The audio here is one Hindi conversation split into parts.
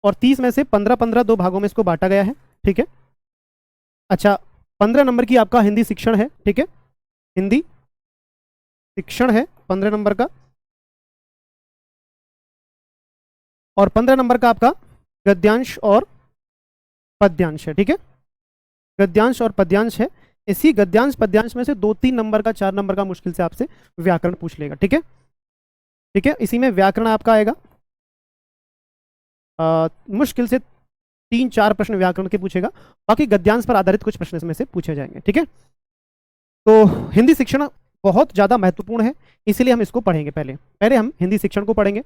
और 30 में से 15-15 दो भागों में इसको बांटा गया है, ठीक है। अच्छा, 15 नंबर की आपका हिंदी शिक्षण है, ठीक है, हिंदी शिक्षण है 15 नंबर का, और 15 नंबर का आपका गद्यांश और पद्यांश है, ठीक है, गद्यांश और पद्यांश है। इसी गद्यांश पद्यांश में से 2-3 नंबर का, 4 नंबर का मुश्किल से आपसे व्याकरण पूछ लेगा, ठीक है, ठीक है। इसी में व्याकरण आपका आएगा, मुश्किल से 3-4 प्रश्न व्याकरण के पूछेगा, बाकी गद्यांश पर आधारित कुछ प्रश्न इसमें से पूछे जाएंगे, ठीक है। तो हिंदी शिक्षण बहुत ज़्यादा महत्वपूर्ण है, इसीलिए हम इसको पढ़ेंगे। पहले पहले हम हिंदी शिक्षण को पढ़ेंगे।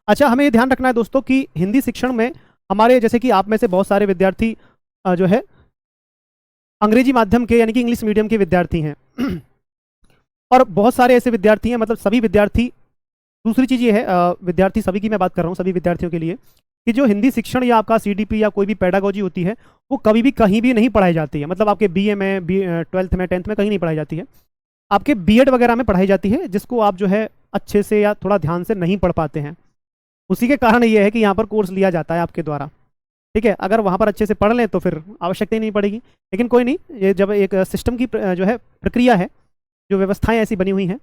अच्छा, हमें ये ध्यान रखना है दोस्तों कि हिंदी शिक्षण में हमारे, जैसे कि आप में से बहुत सारे विद्यार्थी जो है अंग्रेजी माध्यम के यानी कि इंग्लिश मीडियम के विद्यार्थी हैं और बहुत सारे ऐसे विद्यार्थी हैं, मतलब सभी विद्यार्थी, दूसरी चीज़ ये है, विद्यार्थी सभी की मैं बात कर रहा हूँ, सभी विद्यार्थियों के लिए, कि जो हिंदी शिक्षण या आपका सीडीपी या कोई भी पेडागोजी होती है वो कभी भी कहीं भी नहीं पढ़ाई जाती है। मतलब आपके बीए में, 12th में, 10th में कहीं नहीं पढ़ाई जाती है, आपके बीएड वगैरह में पढ़ाई जाती है, जिसको आप जो है अच्छे से या थोड़ा ध्यान से नहीं पढ़ पाते हैं। उसी के कारण ये है कि यहाँ पर कोर्स लिया जाता है आपके द्वारा, ठीक है। अगर वहाँ पर अच्छे से पढ़ लें तो फिर आवश्यकता ही नहीं पड़ेगी, लेकिन कोई नहीं, ये जब एक सिस्टम की जो है प्रक्रिया है, जो व्यवस्थाएं ऐसी बनी हुई हैं,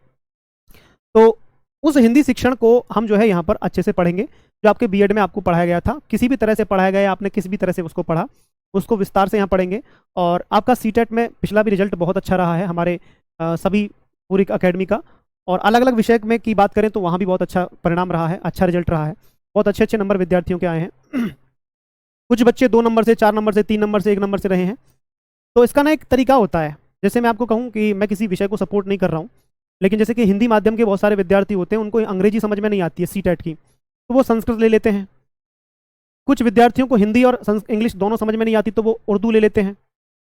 तो उस हिंदी शिक्षण को हम जो है यहाँ पर अच्छे से पढ़ेंगे। जो आपके बीएड में आपको पढ़ाया गया था, किसी भी तरह से पढ़ाया गया, आपने किसी भी तरह से उसको पढ़ा, उसको विस्तार से यहाँ पढ़ेंगे। और आपका सीटेट में पिछला भी रिजल्ट बहुत अच्छा रहा है हमारे सभी पूरी अकेडमी का, और अलग अलग विषय में की बात करें तो वहाँ भी बहुत अच्छा परिणाम रहा है, अच्छा रिजल्ट रहा है, बहुत अच्छे अच्छे नंबर विद्यार्थियों के आए हैं। कुछ बच्चे 2 नंबर से, 4 नंबर से, 3 नंबर से, 1 नंबर से रहे हैं। तो इसका ना एक तरीका होता है, जैसे मैं आपको कहूँ कि मैं किसी विषय को सपोर्ट नहीं कर रहा हूँ, लेकिन जैसे कि हिंदी माध्यम के बहुत सारे विद्यार्थी होते हैं, उनको अंग्रेजी समझ में नहीं आती है सीटेट की, तो वो संस्कृत ले लेते हैं। कुछ विद्यार्थियों को हिंदी और इंग्लिश दोनों समझ में नहीं आती, तो वो उर्दू ले लेते हैं।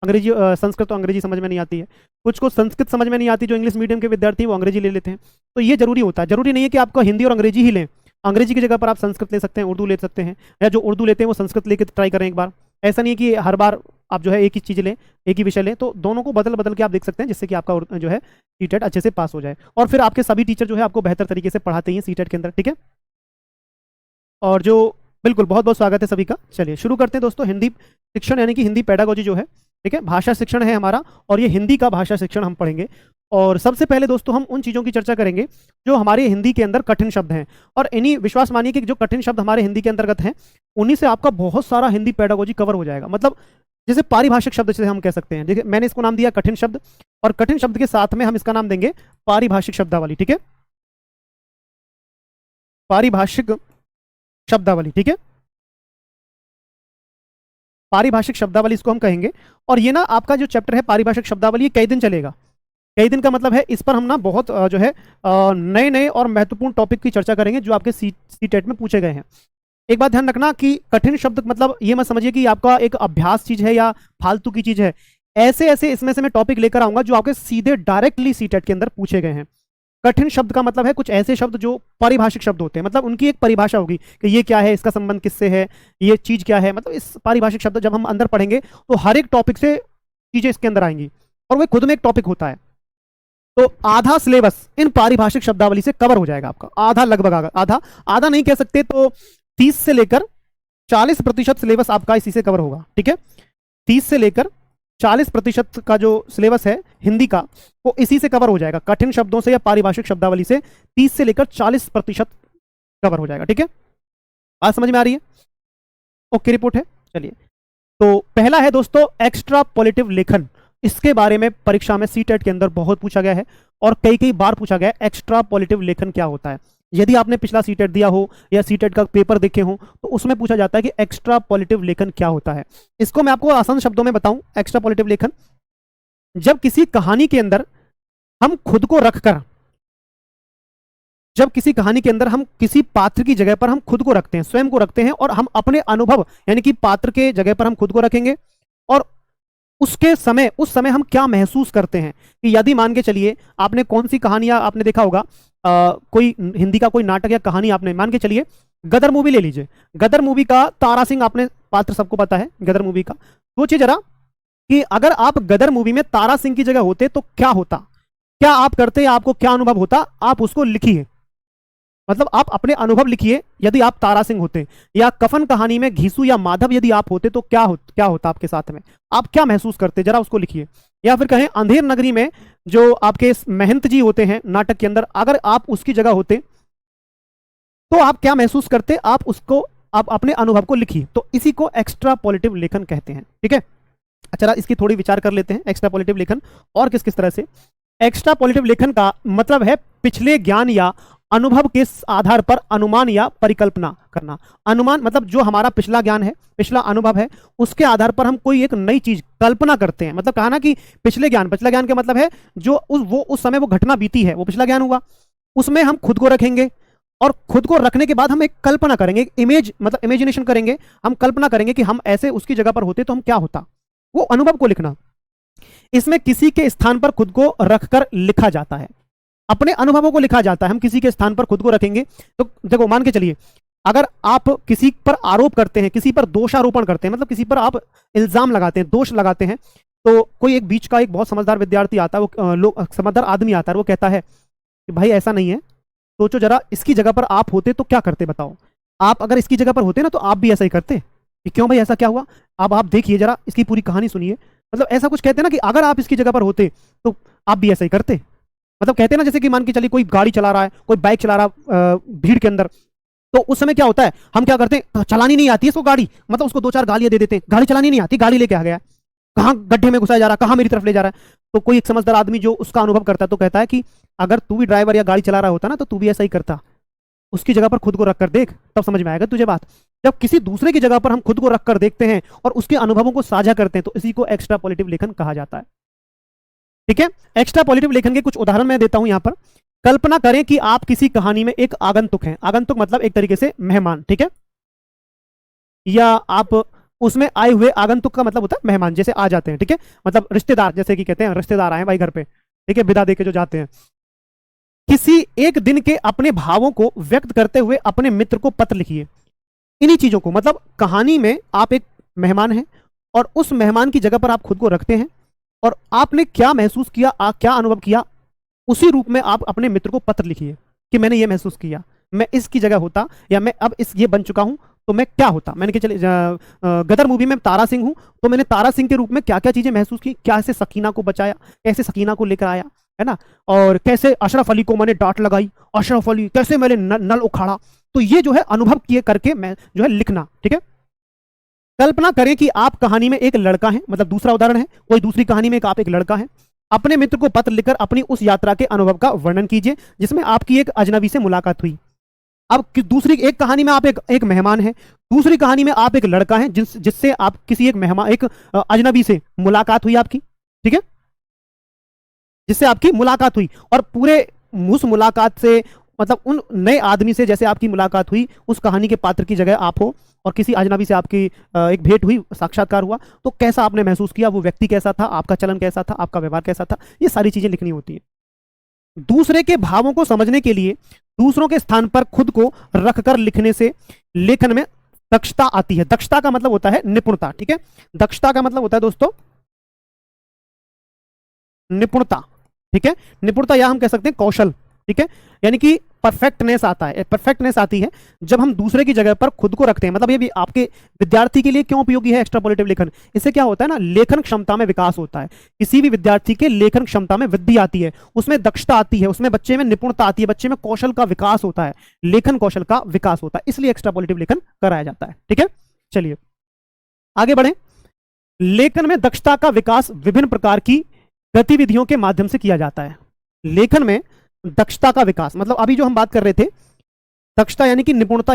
अंग्रेजी, संस्कृत तो अंग्रेजी समझ में नहीं आती है। कुछ को संस्कृत समझ में नहीं आती, जो इंग्लिश मीडियम के विद्यार्थी वो अंग्रेजी ले लेते हैं। तो ये जरूरी होता है, जरूरी नहीं है कि आपको हिंदी और अंग्रेजी ही लें, अंग्रेजी की जगह पर आप संस्कृत ले सकते हैं, उर्दू ले सकते हैं, या जो उर्दू लेते हैं वो संस्कृत लेकर ट्राई करें एक बार। ऐसा नहीं है कि हर बार आप जो है एक ही चीज़ लें, एक ही विषय लें, तो दोनों को बदल बदल के आप देख सकते हैं, जिससे कि आपका जो है सीटेट अच्छे से पास हो जाए। और फिर आपके सभी टीचर जो है आपको बेहतर तरीके से पढ़ाते हैं सीटेट के अंदर, ठीक है। और जो बिल्कुल, बहुत बहुत स्वागत है सभी का। चलिए शुरू करते हैं दोस्तों। हिंदी शिक्षण यानी कि हिंदी पेडागोजी जो है, ठीक है, भाषा शिक्षण है हमारा, और ये हिंदी का भाषा शिक्षण हम पढ़ेंगे। और सबसे पहले दोस्तों हम उन चीज़ों की चर्चा करेंगे जो हमारे हिंदी के अंदर कठिन शब्द हैं, और इन्हीं, विश्वास मानिए कि जो कठिन शब्द हमारे हिंदी के अंतर्गत हैं, उन्हीं से आपका बहुत सारा हिंदी पेडागोजी कवर हो जाएगा। मतलब जैसे पारिभाषिक शब्द जैसे हम कह सकते हैं, देखिए मैंने इसको नाम दिया कठिन शब्द, और कठिन शब्द के साथ में हम इसका नाम देंगे पारिभाषिक शब्दावली, ठीक है, पारिभाषिक शब्दावली, ठीक है, पारिभाषिक शब्दावली इसको हम कहेंगे। और ये ना आपका जो चैप्टर है पारिभाषिक शब्दावली, ये कई दिन चलेगा। कई दिन का मतलब है इस पर हम ना बहुत जो है नए नए और महत्वपूर्ण टॉपिक की चर्चा करेंगे, जो आपके सीटेट में पूछे गए हैं। एक बात ध्यान रखना कि कठिन शब्द मतलब ये मत समझिए कि आपका एक अभ्यास चीज है या फालतू की चीज है। ऐसे ऐसे इसमें से मैं टॉपिक लेकर आऊंगा जो आपके सीधे डायरेक्टली सीटेट के अंदर पूछे गए हैं। कठिन शब्द का मतलब है कुछ ऐसे शब्द जो पारिभाषिक शब्द होते हैं, मतलब उनकी एक परिभाषा होगी कि ये क्या है, इसका संबंध किससे है, ये चीज क्या है। मतलब इस पारिभाषिक शब्द जब हम अंदर पढ़ेंगे तो हर एक टॉपिक से चीजें इसके अंदर आएंगी, और वो खुद में एक टॉपिक होता है। तो आधा सिलेबस इन पारिभाषिक शब्दावली से कवर हो जाएगा आपका, आधा, लगभग आधा, आधा नहीं कह सकते तो 30 से लेकर 40% सिलेबस आपका इसी से कवर होगा, ठीक है। 30 से लेकर 40% का जो सिलेबस है हिंदी का, वो इसी से कवर हो जाएगा, कठिन शब्दों से या पारिभाषिक शब्दावली से 30 से लेकर 40% कवर हो जाएगा, ठीक है। बात समझ में आ रही है? ओके रिपोर्ट है। चलिए, तो पहला है दोस्तों एक्स्ट्रापोलेटिव लेखन। इसके बारे में परीक्षा में सीटेट के अंदर बहुत पूछा गया है, और कई कई बार पूछा गया है एक्स्ट्रापोलेटिव लेखन क्या होता है। यदि आपने पिछला सीटेट दिया हो या सीटेट का पेपर देखे हो, तो उसमें पूछा जाता है कि एक्स्ट्रापोलेटिव लेखन क्या होता है। इसको मैं आपको आसान शब्दों में बताऊं। एक्स्ट्रापोलेटिव लेखन, जब किसी कहानी के अंदर हम खुद को रखकर, जब किसी कहानी के अंदर हम किसी पात्र की जगह पर हम खुद को रखते हैं, स्वयं को रखते हैं, और हम अपने अनुभव यानी कि पात्र के जगह पर हम खुद को रखेंगे, और उसके समय, उस समय हम क्या महसूस करते हैं। कि यदि मान के चलिए आपने कौन सी कहानियां आपने देखा होगा, कोई हिंदी का कोई नाटक या कहानी आपने, मान के चलिए गदर मूवी ले लीजिए। गदर मूवी का तारा सिंह आपने पात्र सबको पता है गदर मूवी का। सोचिए जरा कि अगर आप गदर मूवी में तारा सिंह की जगह होते तो क्या होता, क्या आप करते, आपको क्या अनुभव होता, आप उसको लिखिए। मतलब आप अपने अनुभव लिखिए, यदि आप तारा सिंह होते, या कफन कहानी में घीसू या माधव यदि आप होते तो क्या होता आपके साथ में, आप क्या महसूस करते, जरा उसको लिखिए। या फिर कहें अंधेर नगरी में जो आपके महंत जी होते हैं नाटक के अंदर, अगर आप उसकी जगह होते तो आप क्या महसूस करते, आप अपने अनुभव को लिखिए। तो इसी को एक्स्ट्रापोलेटिव लेखन कहते हैं, ठीक है। अच्छा, इसकी थोड़ी विचार कर लेते हैं। एक्स्ट्रापोलेटिव लेखन और किस किस तरह से। एक्स्ट्रापोलेटिव लेखन का मतलब है पिछले ज्ञान या अनुभव के आधार पर अनुमान या परिकल्पना करना। अनुमान मतलब जो हमारा पिछला ज्ञान है, पिछला अनुभव है, उसके आधार पर हम कोई एक नई चीज कल्पना करते हैं। मतलब कहा ना कि पिछला ज्ञान का मतलब है जो उस समय वो घटना बीती है, वो पिछला ज्ञान हुआ। उसमें हम खुद को रखेंगे और खुद को रखने के बाद हम एक कल्पना करेंगे, एक इमेज मतलब इमेजिनेशन करेंगे। हम कल्पना करेंगे कि हम ऐसे उसकी जगह पर होते तो हम क्या होता, वो अनुभव को लिखना। इसमें किसी के स्थान पर खुद को रखकर लिखा जाता है, अपने अनुभवों को लिखा जाता है। हम किसी के स्थान पर खुद को रखेंगे तो देखो, मान के चलिए अगर आप किसी पर आरोप करते हैं, किसी पर दोषारोपण करते हैं, मतलब किसी पर आप इल्जाम लगाते हैं, दोष लगाते हैं, तो कोई एक बीच का एक बहुत समझदार विद्यार्थी आता है, वो समझदार आदमी आता है, वो कहता है कि भाई ऐसा नहीं है, सोचो जरा इसकी जगह पर आप होते तो क्या करते बताओ। आप अगर इसकी जगह पर होते ना तो आप भी ऐसा ही करते कि क्यों भाई ऐसा क्या हुआ, अब आप देखिए जरा इसकी पूरी कहानी सुनिए। मतलब ऐसा कुछ कहते हैं ना कि अगर आप इसकी जगह पर होते तो आप भी ऐसा ही करते। मतलब कहते हैं ना, जैसे कि मान के चलिए कोई गाड़ी चला रहा है, कोई बाइक चला रहा है भीड़ के अंदर, तो उस समय क्या होता है, हम क्या करते हैं, चलानी नहीं आती है इसको गाड़ी, मतलब उसको 2-4 गालियां दे देते हैं, गाड़ी चलानी नहीं आती, गाड़ी लेके आ गया, कहाँ गड्ढे में घुसाया जा रहा, कहाँ मेरी तरफ ले जा रहा है। तो कोई एक समझदार आदमी जो उसका अनुभव करता है तो कहता है कि अगर तू भी ड्राइवर या गाड़ी चला रहा होता ना तो तू भी ऐसा ही करता, उसकी जगह पर खुद को रखकर देख, तब समझ में आएगा तुझे बात। जब किसी दूसरे की जगह पर हम खुद को रखकर देखते हैं और उसके अनुभवों को साझा करते हैं तो इसी को एक्स्ट्रापोलेटिव लेखन कहा जाता है, ठीक है। एक्स्ट्रापोलेटिव लेखन के कुछ उदाहरण मैं देता हूं यहां पर। कल्पना करें कि आप किसी कहानी में एक आगंतुक हैं, आगंतुक मतलब एक तरीके से मेहमान, ठीक है, या आप उसमें आए हुए, आगंतुक का मतलब होता है मेहमान, जैसे आ जाते हैं, ठीक है, मतलब रिश्तेदार, जैसे कि कहते हैं रिश्तेदार आए भाई घर पे, ठीक है, विदा देके जो जाते हैं। किसी एक दिन के अपने भावों को व्यक्त करते हुए अपने मित्र को पत्र लिखिए। इन्हीं चीजों को, मतलब कहानी में आप एक मेहमान हैं और उस मेहमान की जगह पर आप खुद को रखते हैं और आपने क्या महसूस किया, क्या अनुभव किया, उसी रूप में आप अपने मित्र को पत्र लिखिए कि मैंने ये महसूस किया, मैं इसकी जगह होता, या मैं अब ये बन चुका हूं तो मैं क्या होता। मैंने चले गदर मूवी में तारा सिंह हूं तो मैंने तारा सिंह के रूप में क्या क्या चीजें महसूस की, कैसे सकीना को बचाया, कैसे सकीना को लेकर आया, है ना, और कैसे अशरफ अली को मैंने डांट लगाई, अशरफ अली कैसे मैंने नल उखाड़ा। तो ये जो है अनुभव किए करके मैं जो है लिखना, ठीक है। कल्पना करें कि आप कहानी में एक लड़का है, मतलब दूसरा उदाहरण है, कोई दूसरी कहानी में आप एक लड़का है, अपने मित्र को पत्र लिखकर अपनी उस यात्रा के अनुभव का वर्णन कीजिए जिसमें आपकी एक अजनबी से मुलाकात हुई। अब दूसरी एक कहानी में आप एक मेहमान है, दूसरी कहानी में आप एक लड़का है जिससे आप किसी एक अजनबी से मुलाकात हुई आपकी, ठीक है, जिससे आपकी मुलाकात हुई, और पूरे उस मुलाकात से मतलब उन नए आदमी से जैसे आपकी मुलाकात हुई, उस कहानी के पात्र की जगह आप हो और किसी अजनबी से आपकी एक भेंट हुई, साक्षात्कार हुआ, तो कैसा आपने महसूस किया, वो व्यक्ति कैसा था, आपका चलन कैसा था, आपका व्यवहार कैसा था, ये सारी चीजें लिखनी होती है। दूसरे के भावों को समझने के लिए दूसरों के स्थान पर खुद को रखकर लिखने से लेखन में दक्षता आती है। दक्षता का मतलब होता है निपुणता, ठीक है, दक्षता का मतलब होता है दोस्तों निपुणता, ठीक है, निपुणता या हम कह सकते हैं कौशल, ठीक है, यानी कि परफेक्टनेस आता है, परफेक्टनेस आती है जब हम दूसरे की जगह पर खुद को रखते हैं। मतलब ये भी आपके विद्यार्थी के लिए क्यों उपयोगी है एक्स्ट्रापोलेटिव लेखन, इससे क्या होता है ना, लेखन क्षमता में विकास होता है। किसी भी विद्यार्थी के लेखन क्षमता में वृद्धि आती है, उसमें दक्षता आती है, उसमें बच्चे में निपुणता आती है, बच्चे में कौशल का विकास होता है, लेखन कौशल का विकास होता है, इसलिए एक्स्ट्रापोलेटिव लेखन कराया जाता है, ठीक है। चलिए आगे बढ़े। लेखन में दक्षता का विकास विभिन्न प्रकार की गतिविधियों के माध्यम से किया जाता है। लेखन में दक्षता का विकास मतलब अभी जो हम बात कर रहे थे, दक्षता यानी कि निपुणता।